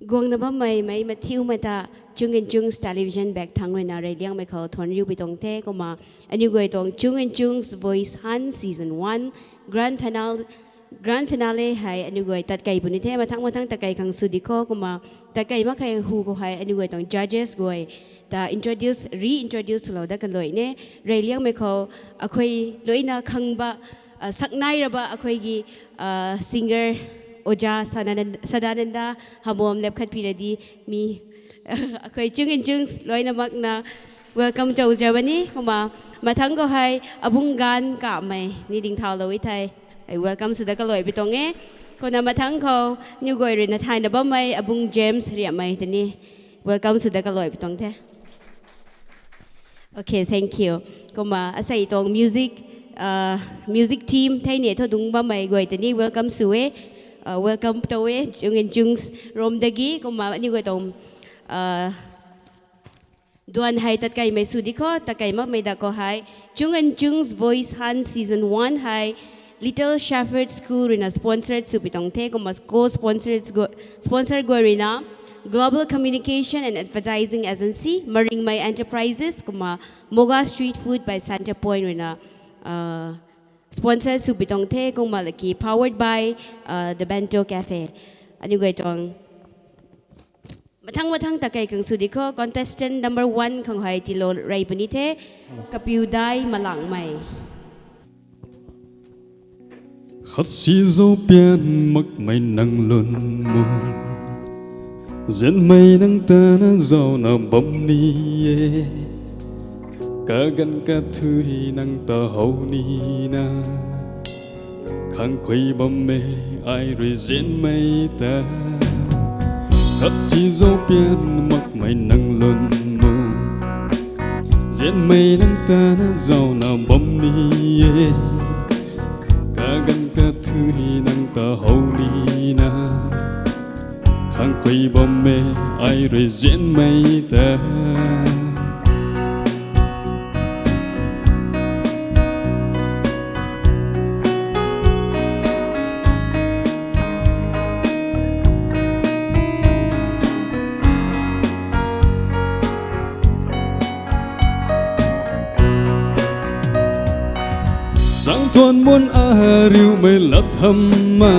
Guang na ba may mathiu mata chung and chung's television back thang na ray liang may khao thon riu bitong te koma anyu goi tong chung and chung's voice han season 1 grand finale hai anyu goi tat kai bunite mathang tat kai khang sudiko koma tat kai ma khai hu ko hai anyu goi tong judges goi ta reintroduce lo da kan loi ne ray liang mai khao akhoi loina khangba saknai raba akhoi gi singer Oja Sadananda Habom Lepkat Piradi mi akoy chung in chung loy na magna welcome to Germany kuma mathang ko hai abung gan ka mai ni ding thao lo thai I welcome su da ka loy bitonge ko na mathang ko new goy rin na thai na ba mai abung James ria mai tani welcome su da ka loy bitong the okay thank you kuma asai tong music team thai ne tho dung ba mai goy tani welcome suwe welcome to we chung in chung's rom dagi kuma ani go tong duan hai tat kai mai sudiko takai ma mai da ko hai chung in chung's voice han season 1 hai Little Shepherd School rina sponsored supitong the kuma sponsor go rina Global Communication and Advertising Agency Maring Mai Enterprises kuma Moga Street Food by Center Point rina Sponsor Subitong Te Kong Malaki, powered by the Bento Cafe. Ano gay tong matang takay kang sudiko contestant number 1 kang hay tilo Ray Benite Kapiuday Malangmay. Khát xí dấu biển mực mây nắng luân mùa diễn mây nắng ta na giàu na bấm ni cả gần cả thứ năng ta hậu ni na khang khuy bom mê ai rồi diễn mây ta khát chỉ dấu biển mặc mây nắng luân mùa diễn mây nắng ta na giàu na bom ni cả gần cả thứ năng ta hậu ni na khang khuy bom mê ai rồi diễn mây ta Sang tuần muốn riu mây lật hâm mà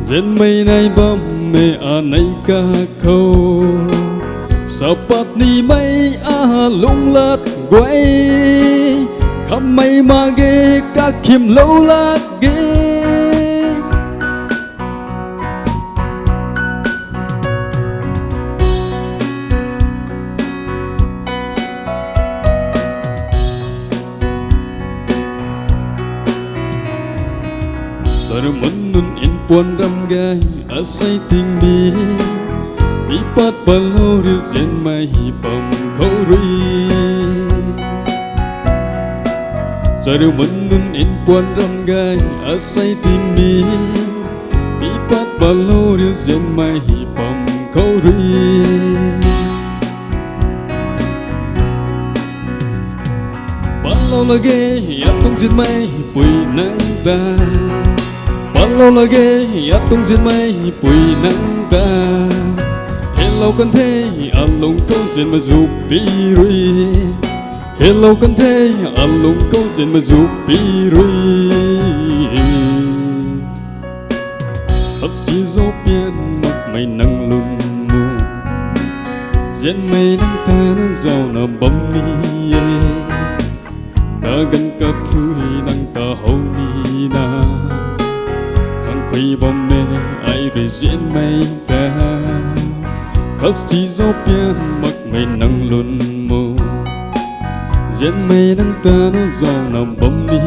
diễn mây này bom mê này ca khâu sao bắt ni mây lung lật quay khăm mây mà ghê các khiêm lâu lát ghê Giờ muốn nun in buồn râm gai asai tình mi đi bắt bao lâu điều diễn mai bầm khâu ri Giờ muốn nun in buồn râm gai asai tình mi đi bắt bao lâu điều diễn mai bầm khâu ri bao lâu là ghê tung diễn mai bụi nắng ta bao lâu là ghê tung diễn mây bụi nắng ta hello con thế lùng câu diễn mà giúp bi rui hello con thế lùng câu diễn mà giúp bi rui khắp xí dấu biển mặc mây nắng lùng mù diễn mây nắng ta nó giàu nó bấm ni cả gần cả thứ nắng ta hậu ni na khuy bom mê ai rồi diễn mây ta khát chỉ gió biển mặc mây nắng luân mù diễn mây nắng ta nó giàu nằm bom ni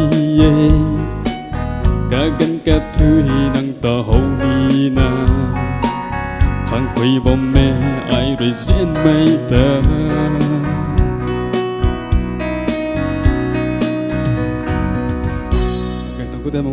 cả gần cả thứ nắng ta hậu ni na khang khuy bom mê ai rồi diễn mây ta okay, tunggu demo